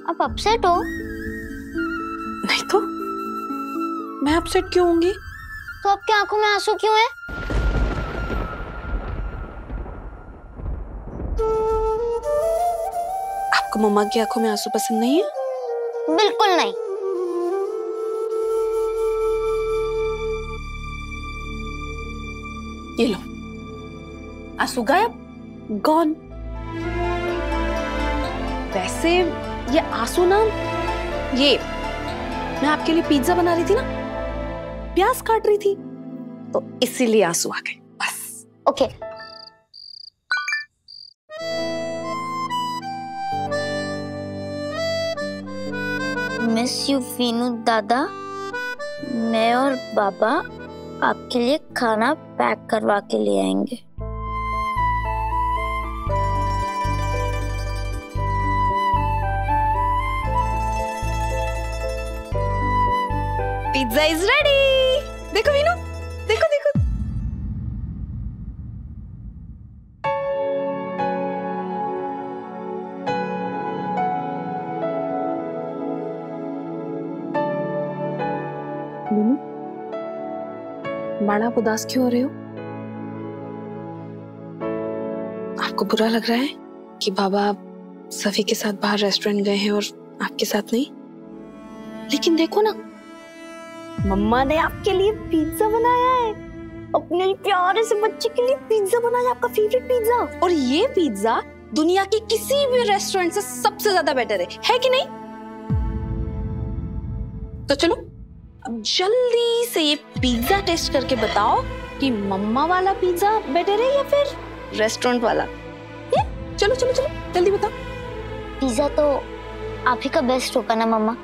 आप अपसेट हो? नहीं तो मैं अपसेट क्यों होंगी? तो आपकी आंखों में आंसू क्यों है? आपको मम्मा की आंखों में आंसू पसंद नहीं है? बिल्कुल नहीं। ये लो, आंसू गायब, गॉन। वैसे ये आंसू ना, ये मैं आपके लिए पिज्जा बना रही थी ना, प्याज काट रही थी, तो इसीलिए आंसू आ गए बस। ओके। मिस यू वीनू दादा, मैं और बाबा आपके लिए खाना पैक करवा के ले आएंगे। Pizza is ready. देखो वीनू, देखो देखो। वीनू, बड़ा आप उदास क्यों हो रहे हो? आपको बुरा लग रहा है कि बाबा सफी के साथ बाहर रेस्टोरेंट गए हैं और आपके साथ नहीं? लेकिन देखो ना, मम्मा ने आपके लिए पिज्जा बनाया है। अपने प्यारे से बच्चे के लिए पिज्जा बनाया, आपका फेवरेट पिज्जा। और ये पिज्जा दुनिया के किसी भी रेस्टोरेंट से सबसे ज्यादा बेटर है कि नहीं? तो चलो अब जल्दी से ये पिज्जा टेस्ट करके बताओ कि मम्मा वाला पिज्जा बेटर है या फिर रेस्टोरेंट वाला। चलो चलो चलो जल्दी बताओ। पिज्जा तो आप ही का बेस्ट होगा ना मम्मा,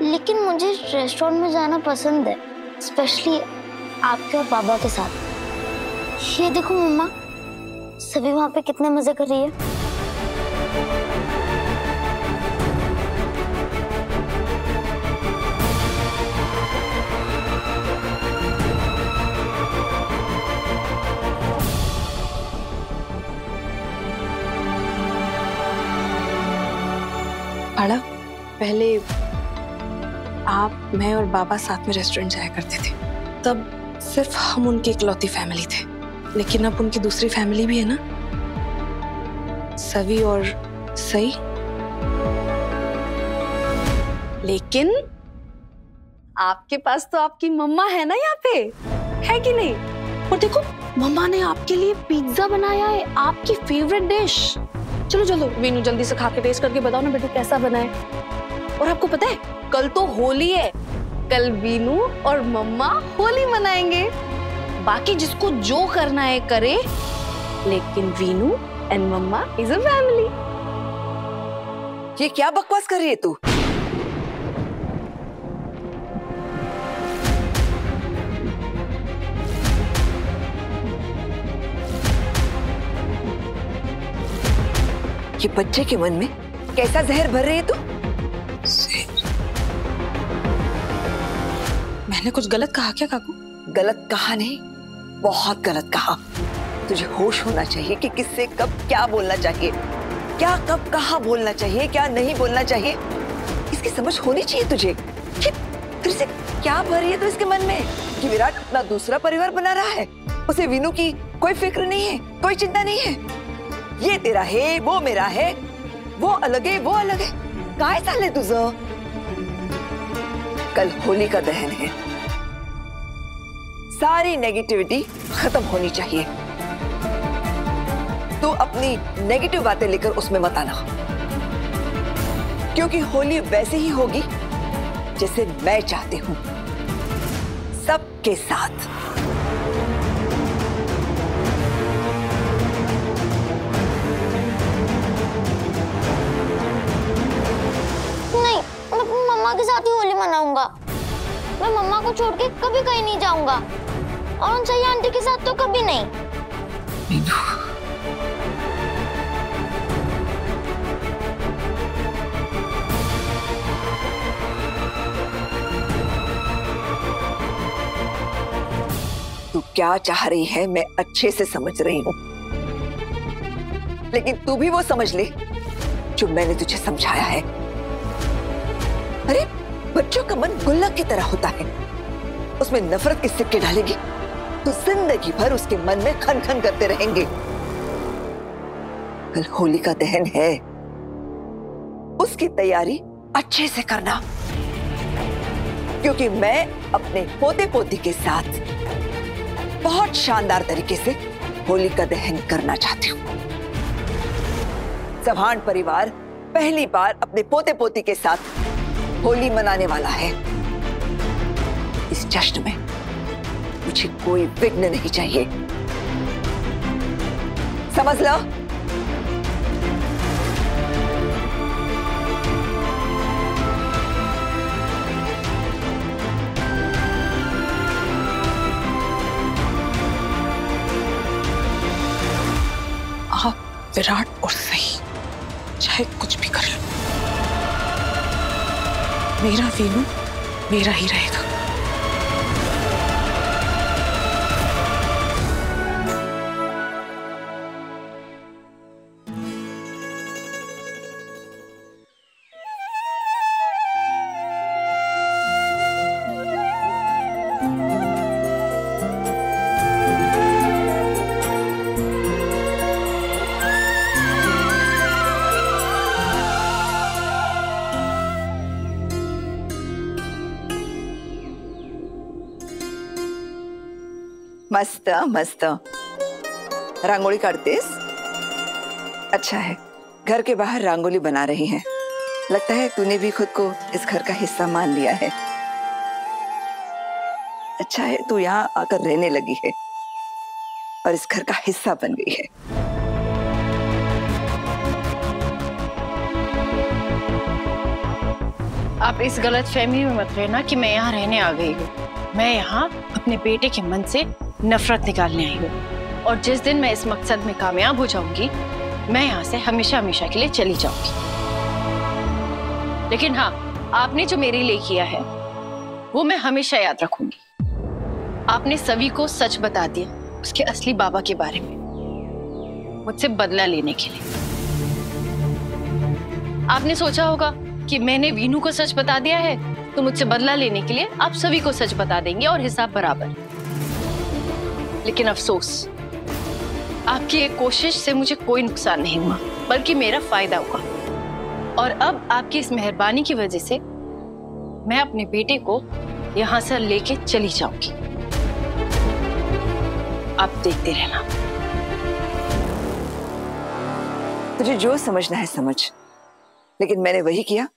लेकिन मुझे रेस्टोरेंट में जाना पसंद है, स्पेशली आपके और बाबा के साथ। ये देखो मम्मा, सभी वहां पे कितने मजे कर रही है। बड़ा पहले आप, मैं और बाबा साथ में रेस्टोरेंट जाया करते थे, तब सिर्फ हम उनकी इकलौती फैमिली थे। लेकिन अब उनकी दूसरी फैमिली भी है ना, सवी और सई। लेकिन आपके पास तो आपकी मम्मा है ना यहाँ पे, है कि नहीं? और देखो, मम्मा ने आपके लिए पिज्जा बनाया है, आपकी फेवरेट डिश। चलो चलो वीनू, जल्दी से खा के टेस्ट करके बताओ ना बेटू कैसा बना है। और आपको पता है कल तो होली है, कल वीनू और मम्मा होली मनाएंगे। बाकी जिसको जो करना है करे, लेकिन Vinu and mamma is a family. ये क्या बकवास कर रही है तू? ये बच्चे के मन में कैसा जहर भर रही है तू? मैंने कुछ गलत कहा क्या काकू? गलत कहा नहीं, बहुत गलत कहा। तुझे होश होना चाहिए कि किससे कब क्या बोलना चाहिए, क्या कब कहाँ बोलना चाहिए, क्या नहीं बोलना चाहिए। इसकी समझ होनी चाहिए तुझे। कि फिर से क्या भर रही है तो इसके मन में कि विराट अपना दूसरा परिवार बना रहा है, उसे वीनू की कोई फिक्र नहीं है, कोई चिंता नहीं है। ये तेरा है, वो मेरा है, वो अलग है, वो अलग है। काय साले तुझं? कल होली का दहन है, सारी नेगेटिविटी खत्म होनी चाहिए। तू अपनी नेगेटिव बातें लेकर उसमें मत आना, क्योंकि होली वैसे ही होगी जैसे मैं चाहती हूं, सबके साथ। नहीं, मैं अपनी मम्मा के साथ ही होली मनाऊंगा। मैं मम्मा को छोड़ के कभी कहीं नहीं जाऊंगा, और उन सही आंटी के साथ तो कभी नहीं। तू क्या चाह रही है मैं अच्छे से समझ रही हूं, लेकिन तू भी वो समझ ले जो मैंने तुझे समझाया है। अरे बच्चों का मन गुल्लक की तरह होता है, उसमें नफरत के सिक्के डालेगी तो जिंदगी भर उसके मन में खन खन करते रहेंगे। कल होलिका दहन है, उसकी तैयारी अच्छे से करना, क्योंकि मैं अपने पोते पोती के साथ बहुत शानदार तरीके से होलिका दहन करना चाहती हूँ। चौहान परिवार पहली बार अपने पोते पोती के साथ होली मनाने वाला है। इस जश्न में मुझे कोई विघ्न नहीं चाहिए, समझ लो। आप विराट और सही चाहे कुछ भी कर लो, मेरा वीनू मेरा ही रहेगा। मस्त मस्त रंगोली काटतेस? अच्छा है, घर के बाहर रंगोली बना रही हैं। लगता है तूने भी खुद को इस घर का हिस्सा मान लिया है। अच्छा है तू यहाँ आकर रहने लगी है और इस घर का हिस्सा बन गई है। आप इस गलत फहमी में मत रहना कि मैं यहाँ रहने आ गई हूँ। मैं यहाँ अपने बेटे के मन से नफरत निकालने आई हूँ, और जिस दिन मैं इस मकसद में कामयाब हो जाऊंगी, मैं यहाँ से हमेशा हमेशा के लिए चली जाऊंगी। लेकिन हाँ, आपने जो मेरे लिए किया है वो मैं हमेशा याद रखूंगी। आपने सभी को सच बता दिया उसके असली बाबा के बारे में, मुझसे बदला लेने के लिए। आपने सोचा होगा कि मैंने वीनू को सच बता दिया है तो मुझसे बदला लेने के लिए आप सभी को सच बता देंगे और हिसाब बराबर। लेकिन अफसोस, आपकी एक कोशिश से मुझे कोई नुकसान नहीं हुआ, बल्कि मेरा फायदा हुआ। और अब आपकी इस मेहरबानी की वजह से मैं अपने बेटे को यहाँ से लेके चली जाऊंगी। आप देखते रहना। तुझे जो समझना है समझ, लेकिन मैंने वही किया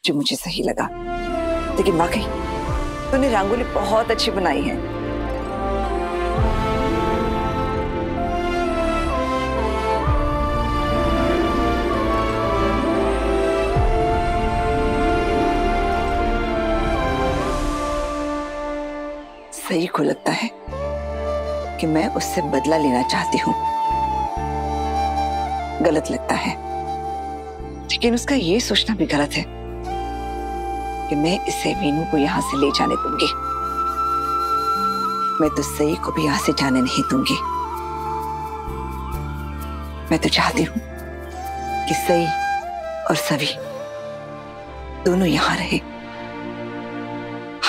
जो मुझे सही लगा। लेकिन वाकई तूने रंगोली बहुत अच्छी बनाई है। सही को लगता है कि मैं उससे बदला लेना चाहती हूँ। गलत लगता है, लेकिन उसका ये सोचना भी गलत है कि मैं इसे वीनू को यहां से ले जाने दूंगी। मैं तो सई को भी यहां से जाने नहीं दूंगी। मैं तो चाहती हूं कि सई और सभी दोनों यहां रहे,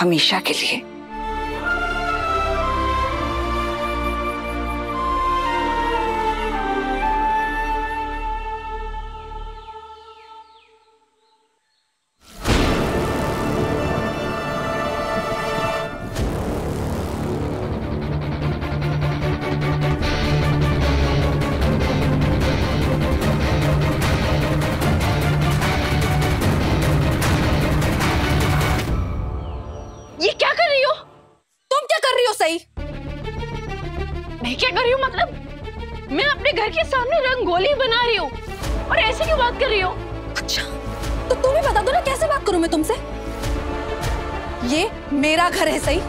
हमेशा के लिए। मैं क्या कर रही हूँ? मतलब मैं अपने घर के सामने रंगोली बना रही हूँ और ऐसे क्यों बात कर रही हो? अच्छा, तो तुम ही बता दो ना कैसे बात करूं मैं तुमसे। ये मेरा घर है सही,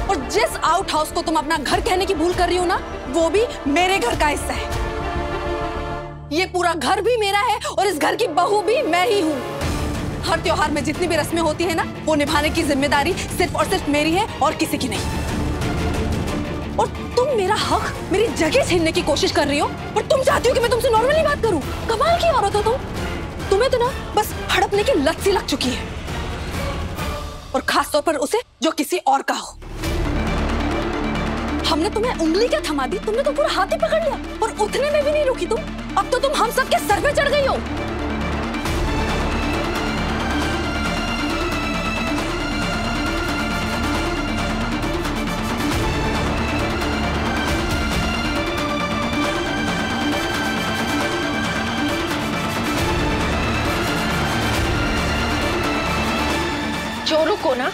और जिस आउट हाउस को तुम अपना घर कहने की भूल कर रही हो ना, वो भी मेरे घर का हिस्सा है। ये पूरा घर भी मेरा है और इस घर की बहू भी मैं ही हूँ। हर त्योहार में जितनी भी रस्में होती है ना, वो निभाने की जिम्मेदारी सिर्फ और सिर्फ मेरी है और किसी की नहीं। और तुम मेरा हक, मेरी जगह छीनने की कोशिश कर रही हो, और तुम चाहती हो कि मैं तुमसे नॉर्मली बात करूं। कमाल की औरत हो तुम। तुम्हें तो ना बस हड़पने की लत सी लग चुकी है, और खासतौर पर उसे जो किसी और का हो। हमने तुम्हें उंगली क्या थमा दी, तुमने तो पूरा हाथ ही पकड़ लिया, और उठने में भी नहीं रुकी तुम। अब तो तुम हम सबके सर पे चढ़ गई हो। चोरों को ना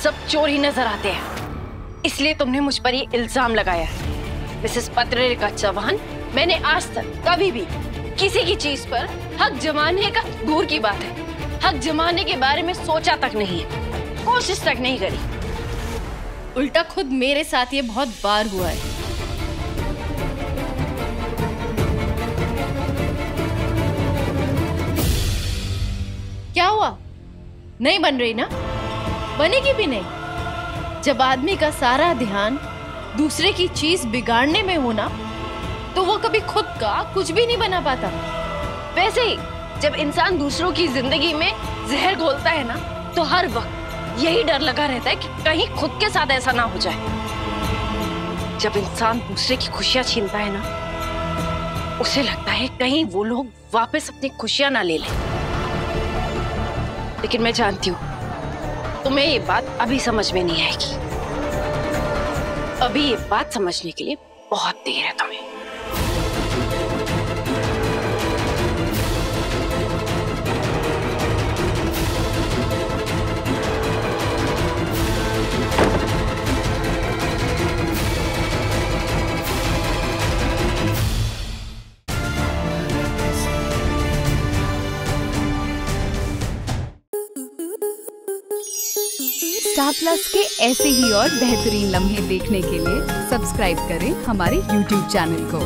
सब चोर ही नजर आते हैं, इसलिए तुमने मुझ पर ये इल्जाम लगाया है। मिसेस पत्रिका चौहान, मैंने आज तक कभी भी किसी की चीज पर हक जमाने का दूर की बात है, हक जमाने के बारे में सोचा तक नहीं है, कोशिश तक नहीं करी। उल्टा खुद मेरे साथ ये बहुत बार हुआ है। क्या हुआ? नहीं बन रही ना? बनेगी भी नहीं। जब आदमी का सारा ध्यान दूसरे की चीज बिगाड़ने में हो ना, तो वो कभी खुद का कुछ भी नहीं बना पाता। वैसे ही जब इंसान दूसरों की जिंदगी में जहर घोलता है ना, तो हर वक्त यही डर लगा रहता है कि कहीं खुद के साथ ऐसा ना हो जाए। जब इंसान दूसरे की खुशियां छीनता है ना, उसे लगता है कहीं वो लोग वापस अपनी खुशियां ना ले लें। लेकिन मैं जानती हूँ तुम्हें ये बात अभी समझ में नहीं आएगी। अभी ये बात समझने के लिए बहुत देर है तुम्हें। स्टार प्लस के ऐसे ही और बेहतरीन लम्हे देखने के लिए सब्सक्राइब करें हमारे YouTube चैनल को।